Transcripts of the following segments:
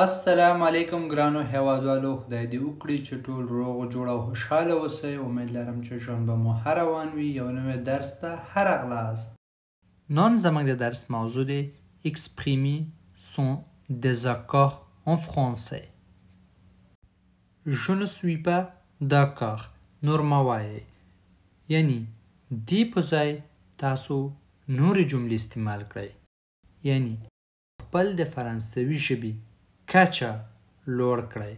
السلام علیکم ګرانو هیوادوالو، خدای دې وکړي چې ټول روغ جوړ او خوشحاله اوسئ. امید لرم چې ژوند به مو هر روان وي. یو نوی درس ته هرغلاست. نن زموږ د درس موضوع دی exprimer son désaccord en français. Je ne suis pas d'accord. نور ما وایئ. یعنی دې په ځای تاسو نورې جملې استعمال کړئ. یعنی خپل د فرانسوي ژبې کچه لوړ کړئ.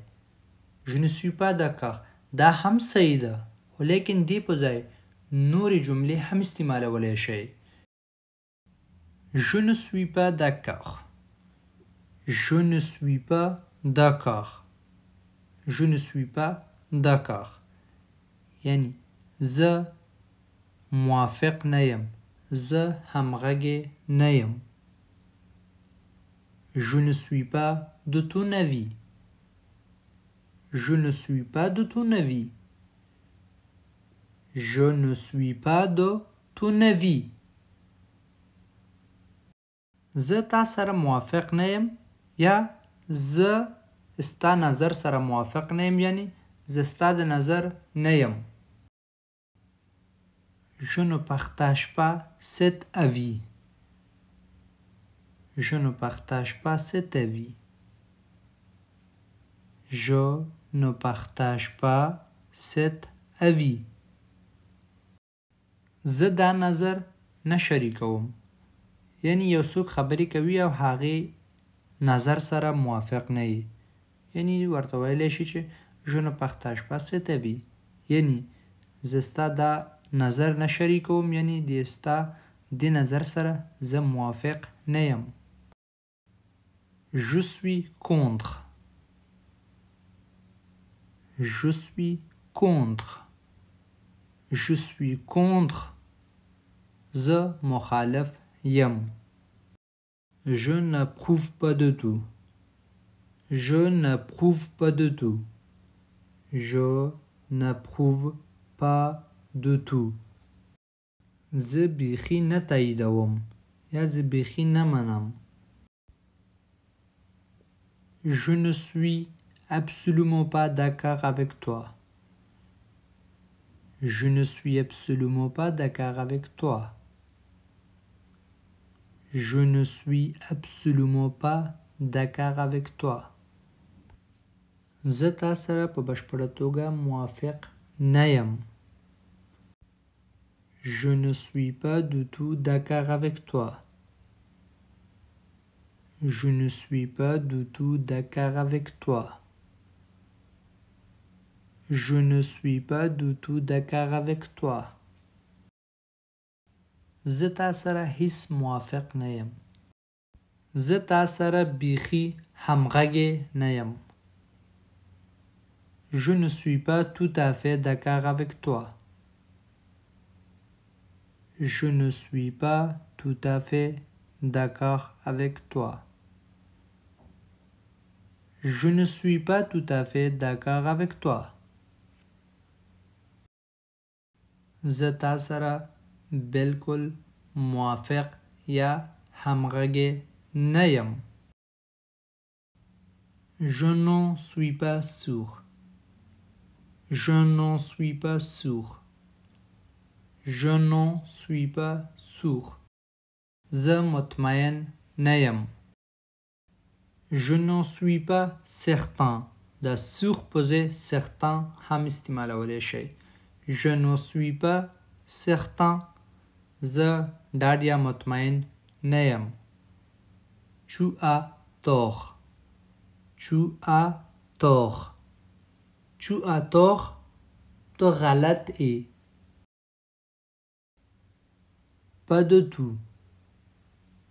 Je ne suis pas d'accord. دا هم صحیح ده، خو لیکن دې په ځای نورې جملې هم استعمالولی شئ. Je ne suis pas d'accord. Je ne suis pas d'accord. Je ne suis pas d'accord. یعنی زه موافق نه یم، زه همغږی نه یم. Je ne suis pas de ton avis. Je ne suis pas de ton avis. Je ne suis pas de ton avis. زه تا سره موافق نه یم یا زه ستا نظر سره موافق نه یم، یعنی زه ستا د نظر نه یم. Je ne partage pas cet avis. Je ne partage pas cet avis. Je ne partage pas cet avis. زه دا نظر نه شریکوم. یعنی یو څوک خبرې کوي او هغې نظر سره موافق نه یي. یعنی ورته ویلی شي چې je ne partage pas cet avis. یعنی زه ستا دا نظر نه شریکوم، یعنی د ستا د نظر سره زه موافق نه یم. Je suis contre. Je suis contre. Je suis contre. زه مخالف یم. Je n'approuve pas de tout. Je n'approuve pas de tout. Je n'approuve pas de tout. زه بیخی نه تاییدوم یا زه بیخی نه منم. Je ne suis absolument pas d'accord avec toi. Je ne suis absolument pas d'accord avec toi. Je ne suis absolument pas d'accord avec toi. زه تا سره په بشپړه توګه موافق نه یم. Je ne suis pas du tout d'accord avec toi. Je ne suis pas du tout d'accord avec toi. Je ne suis pas du tout d'accord avec toi. زه تا سره هیڅ موافق نه یم. زه تا سره بیخی همغږی نه یم. Je ne suis pas tout à fait d'accord avec toi. Je ne suis pas tout à fait d'accord avec toi. Je ne suis pas tout à fait d'accord avec toi. زه تا سره بالکل موافق یا همغږی نه یم. Je n'en suis pas sûr. Je n'en suis pas sûr. Je n'en suis pas sûr. زه مطمئن نه یم. Je n'en suis pas certain. دا sûr پوزې certain هم استعمالولی شئ. Je n'en suis pas certain. زه ډاډ یا مطمئن نه یم. Tu as tort. Tu as tort. Tu as tort. تو غلط ای. Pas de tout.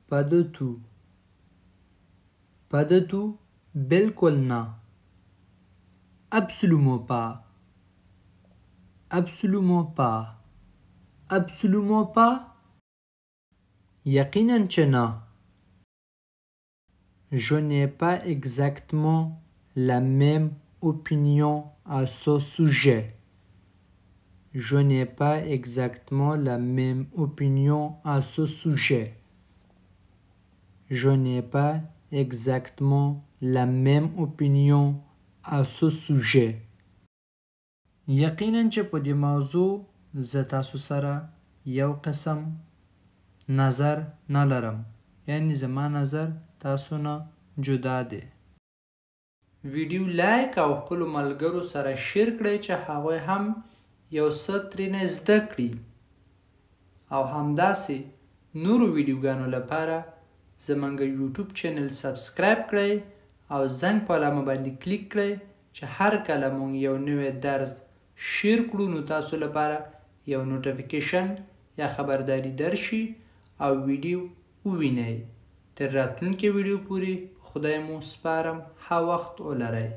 Pas de tout. Pas de tout. بالکل نه. Absolument pas. Absolument pas. Absolument pas. یقیناً چې نه. Je n'ai pas exactement la même opinion à ce sujet. Je n'ai pas exactement la même opinion à ce sujet. Je n'ai pas exactement la même opinion à ce sujet. یقینا چې په دې موضوع زه تاسو سره یو قسم نظر نه لرم، یعنی زما نظر تاسو نه جدا دی. ویډیو لایک او خپلو ملګرو سره شیر کړئ چې هغوی هم یو څه ترېنه زده کړي، او همداسې نورو ویډیوګانو لپاره زموږ یوټیوب چینل سبسکرایب کړئ او زنګ په علامه باندې کلیک کړئ چې هر کله مونږ یو نوی درس شیر کړو نو تاسو لپاره یو نوټیفیکیشن یا خبرداری درشي او ویډیو ووینئ. تر راتلونکي ویډیو پورې خدای مو سپارم. ښه وخت ولرئ.